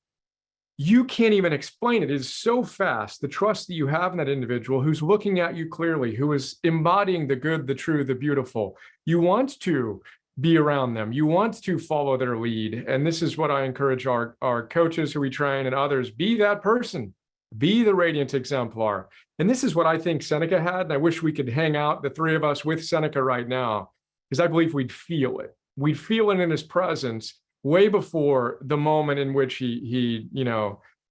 You can't even explain it. It is so fast. The trust that you have in that individual who's looking at you clearly, who is embodying the good, the true, the beautiful. You want to be around them. You want to follow their lead. And this is what I encourage our coaches who we train and others, be that person, be the radiant exemplar. And this is what I think Seneca had. And I wish we could hang out, the three of us, with Seneca right now, because I believe we'd feel it. We'd feel it in his presence way before the moment in which he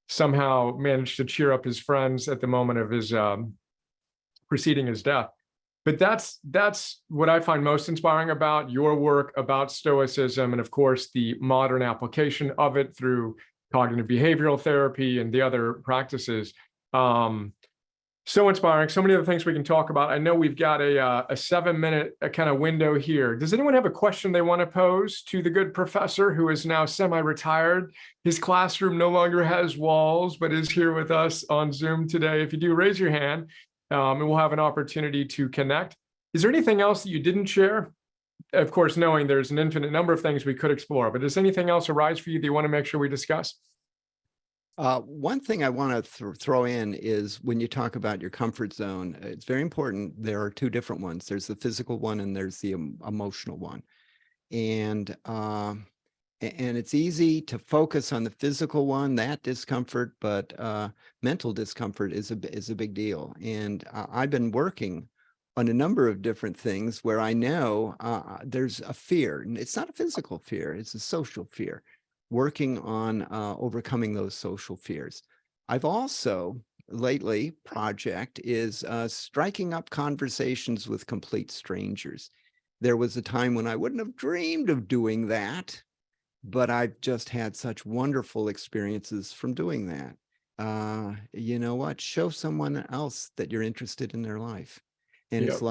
somehow managed to cheer up his friends at the moment of his preceding his death. But that's what I find most inspiring about your work, about Stoicism, and of course the modern application of it through cognitive behavioral therapy and the other practices. So inspiring. So many other things we can talk about. I know we've got a 7-minute kind of window here. Does anyone have a question they want to pose to the good professor who is now semi-retired? His classroom no longer has walls, but is here with us on Zoom today. If you do, raise your hand. And we'll have an opportunity to connect. Is there anything else that you didn't share? Of course, knowing there's an infinite number of things we could explore, but does anything else arise for you that you want to make sure we discuss? One thing I want to throw in is when you talk about your comfort zone, it's very important. There are two different ones. There's the physical one and there's the emotional one. And it's easy to focus on the physical one, that discomfort, but mental discomfort is a big deal. And I've been working on a number of different things where I know there's a fear. It's not a physical fear, it's a social fear. Working on overcoming those social fears. I've also lately project is striking up conversations with complete strangers. There was a time when I wouldn't have dreamed of doing that, but I've just had such wonderful experiences from doing that. You know what? Show someone else that you're interested in their life. And it's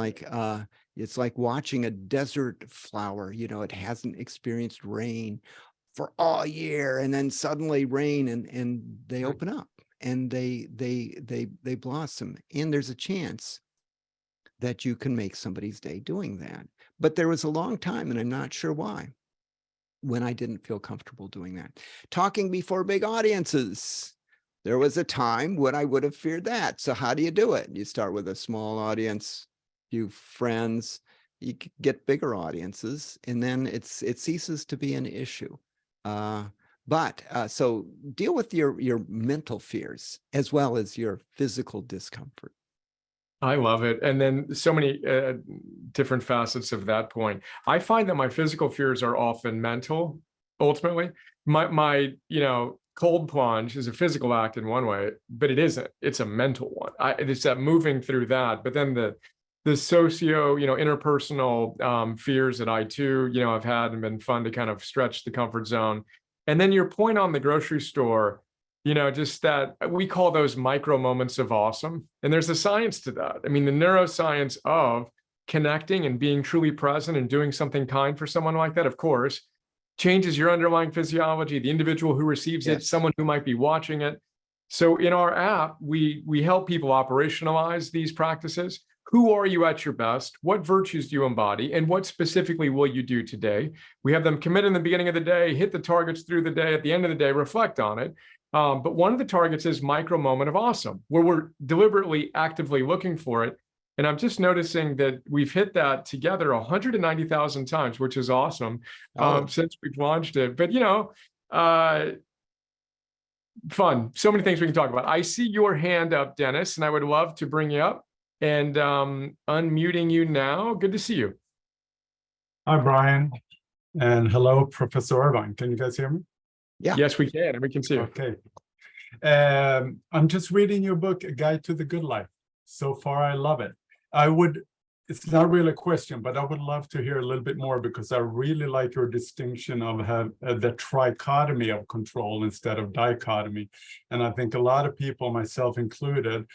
like watching a desert flower. You know, it hasn't experienced rain for all year, and then suddenly rain, and they open up and they blossom. And there's a chance that you can make somebody's day doing that. But there was a long time, and I'm not sure why, when I didn't feel comfortable doing that. Talking before big audiences. There was a time when I would have feared that. So how do you do it? You start with a small audience, few friends, you get bigger audiences, and then it ceases to be an issue. So deal with your mental fears as well as your physical discomfort. I love it. And then so many different facets of that point. I find that my physical fears are often mental, ultimately. My cold plunge is a physical act in one way, but it isn't. It's a mental one. It's that moving through that. But then the socio, interpersonal fears that I too, have had and been fun to kind of stretch the comfort zone. And then your point on the grocery store, just that we call those micro moments of awesome. And there's a science to that. I mean, the neuroscience of connecting and being truly present and doing something kind for someone like that, of course, changes your underlying physiology, the individual who receives it, someone who might be watching it. So in our app, we help people operationalize these practices. Who are you at your best? What virtues do you embody? And what specifically will you do today? We have them commit in the beginning of the day, hit the targets through the day, at the end of the day, reflect on it. But one of the targets is micro moment of awesome, where we're deliberately, actively looking for it. And I'm just noticing that we've hit that together 190,000 times, which is awesome, since we've launched it. But, fun. So many things we can talk about. I see your hand up, Dennis, and I would love to bring you up. And unmuting you now. Good to see you. Hi, Brian. And hello, Professor Irvine. Can you guys hear me? Yeah. Yes, we can. And we can see you. Okay. I'm just reading your book, A Guide to the Good Life. So far, I love it. It's not really a question, but I would love to hear a little bit more, because I really like your distinction of the trichotomy of control instead of dichotomy. And I think a lot of people, myself included,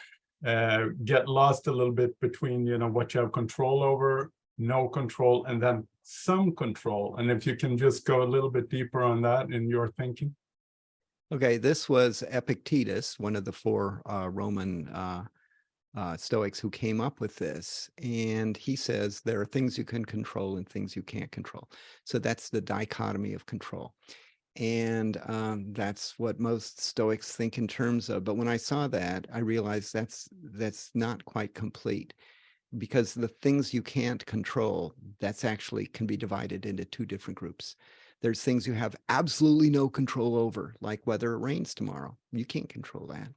get lost a little bit between, what you have control over, no control, and then some control. And if you can just go a little bit deeper on that in your thinking. Okay, this was Epictetus, one of the four Roman Stoics who came up with this. And he says there are things you can control and things you can't control. So that's the dichotomy of control. And that's what most Stoics think in terms of. But when I saw that, I realized that's not quite complete, because the things you can't control, that's actually can be divided into two different groups. There's things you have absolutely no control over, like whether it rains tomorrow. You can't control that.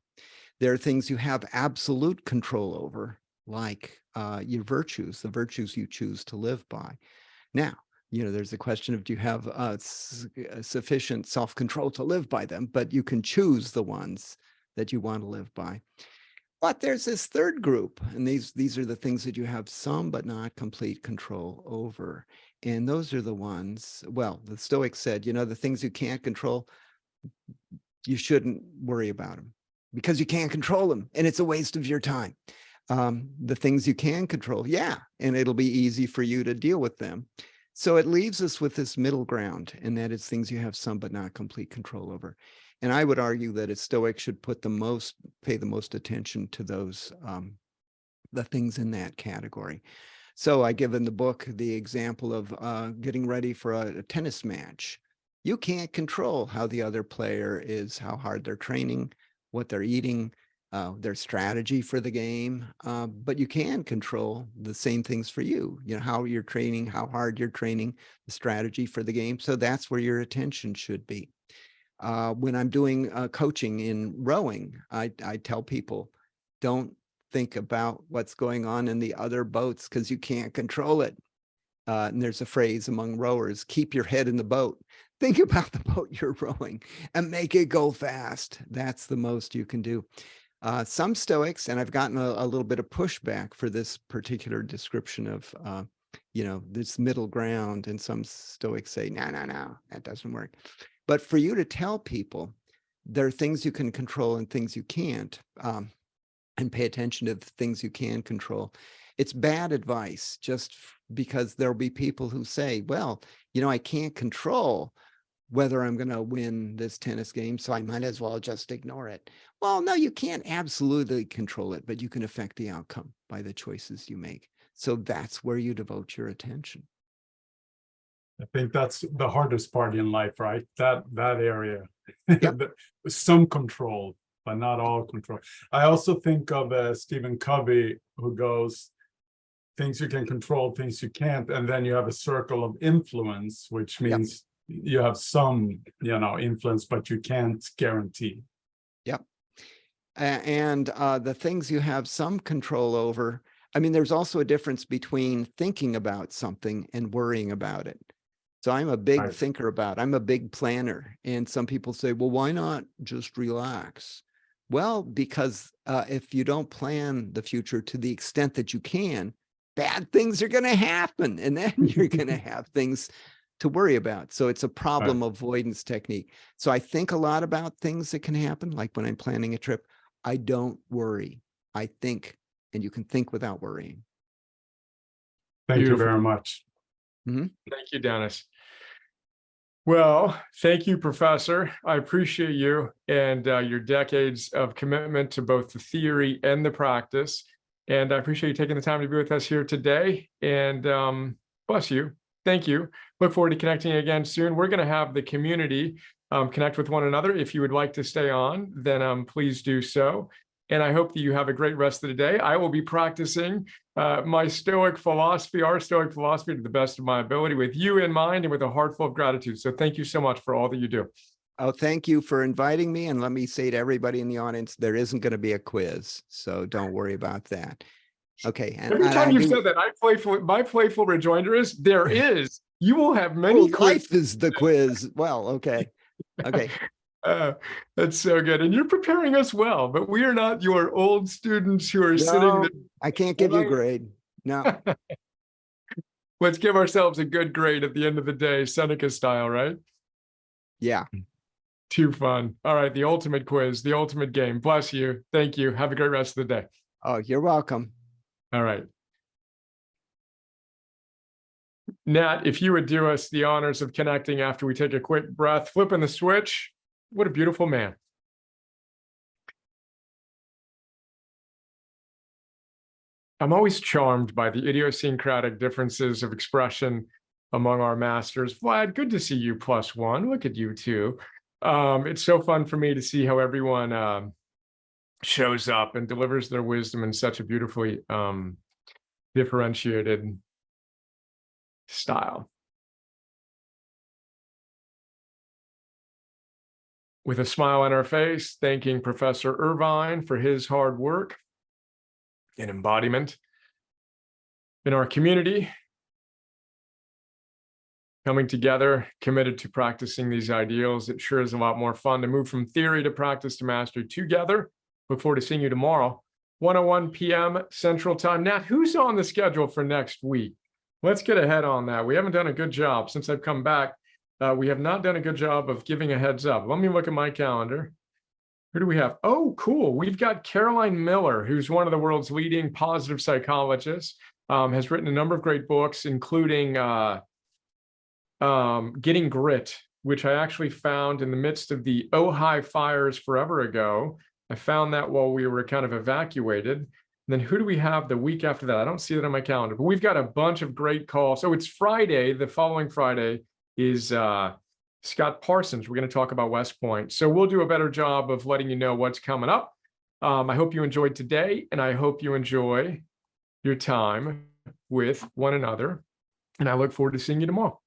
There are things you have absolute control over, like your virtues, the virtues you choose to live by. Now, there's a question of, do you have sufficient self-control to live by them? But you can choose the ones that you want to live by. But there's this third group, and these are the things that you have some but not complete control over. And those are the ones, well, the Stoics said, the things you can't control, you shouldn't worry about them, because you can't control them, and it's a waste of your time. The things you can control, and it'll be easy for you to deal with them. So it leaves us with this middle ground, and that is things you have some but not complete control over. And I would argue that a Stoic should pay the most attention to those, the things in that category. So I give in the book the example of getting ready for a tennis match. You can't control how the other player is, how hard they're training, what they're eating, their strategy for the game, but you can control the same things for you, how you're training, how hard you're training, the strategy for the game. So that's where your attention should be. When I'm doing coaching in rowing, I tell people, don't think about what's going on in the other boats, because you can't control it. And there's a phrase among rowers, keep your head in the boat. Think about the boat you're rowing and make it go fast. That's the most you can do. Some Stoics, and I've gotten a little bit of pushback for this particular description of, this middle ground. And some Stoics say, no, that doesn't work. But for you to tell people there are things you can control and things you can't, and pay attention to the things you can control, it's bad advice, just because there'll be people who say, well, I can't control whether I'm going to win this tennis game, so I might as well just ignore it. Well, no, you can't absolutely control it, but you can affect the outcome by the choices you make. So that's where you devote your attention. I think that's the hardest part in life, right? That area. Yep. Some control, but not all control. I also think of Stephen Covey, who goes, things you can control, things you can't, and then you have a circle of influence, which means you have some, influence, but you can't guarantee. Yep. And the things you have some control over, there's also a difference between thinking about something and worrying about it. So I'm a big thinker about it. I'm a big planner. And some people say, well, why not just relax? Well, because if you don't plan the future to the extent that you can, bad things are going to happen. And then you're going to have things to worry about. So it's a problem avoidance technique. So I think a lot about things that can happen. Like when I'm planning a trip, I don't worry. I think, and you can think without worrying. Thank you Beautiful. very much. Mm-hmm. Thank you, Dennis. Well, thank you, Professor. I appreciate you and your decades of commitment to both the theory and the practice. And I appreciate you taking the time to be with us here today. And bless you. Thank you. Look forward to connecting again soon. We're going to have the community connect with one another. If you would like to stay on, then please do so. And I hope that you have a great rest of the day. I will be practicing my Stoic philosophy, our Stoic philosophy, to the best of my ability, with you in mind and with a heart full of gratitude. So thank you so much for all that you do. Oh, thank you for inviting me. And let me say to everybody in the audience, there isn't going to be a quiz, so don't worry about that. Okay. And every time you've said that, my playful rejoinder is there is. You will have many. Life is the quiz. Well, okay. Okay. That's so good. And you're preparing us well, but we are not your old students who are sitting there. I can't give you a grade. No. Let's give ourselves a good grade at the end of the day, Seneca style, right? Yeah. Too fun. All right. The ultimate quiz, the ultimate game. Bless you. Thank you. Have a great rest of the day. Oh, you're welcome. All right. Nat, if you would do us the honors of connecting after we take a quick breath, flipping the switch. What a beautiful man. I'm always charmed by the idiosyncratic differences of expression among our masters. Vlad, good to see you +1. Look at you too. It's so fun for me to see how everyone shows up and delivers their wisdom in such a beautifully differentiated style. With a smile on our face, thanking Professor Irvine for his hard work and embodiment in our community, coming together, committed to practicing these ideals. It sure is a lot more fun to move from theory to practice to mastery together. Look forward to seeing you tomorrow, 1:01 p.m. Central Time. Nat, who's on the schedule for next week? Let's get ahead on that. We haven't done a good job since I've come back. We have not done a good job of giving a heads up. Let me look at my calendar. Who do we have? Oh, cool. We've got Caroline Miller, who's one of the world's leading positive psychologists, has written a number of great books, including Getting Grit, which I actually found in the midst of the Ojai fires forever ago. I found that while we were kind of evacuated. And then who do we have the week after that? I don't see that on my calendar, but we've got a bunch of great calls. So it's Friday, the following Friday is Scott Parsons. We're going to talk about West Point. So we'll do a better job of letting you know what's coming up. I hope you enjoyed today, and I hope you enjoy your time with one another. And I look forward to seeing you tomorrow.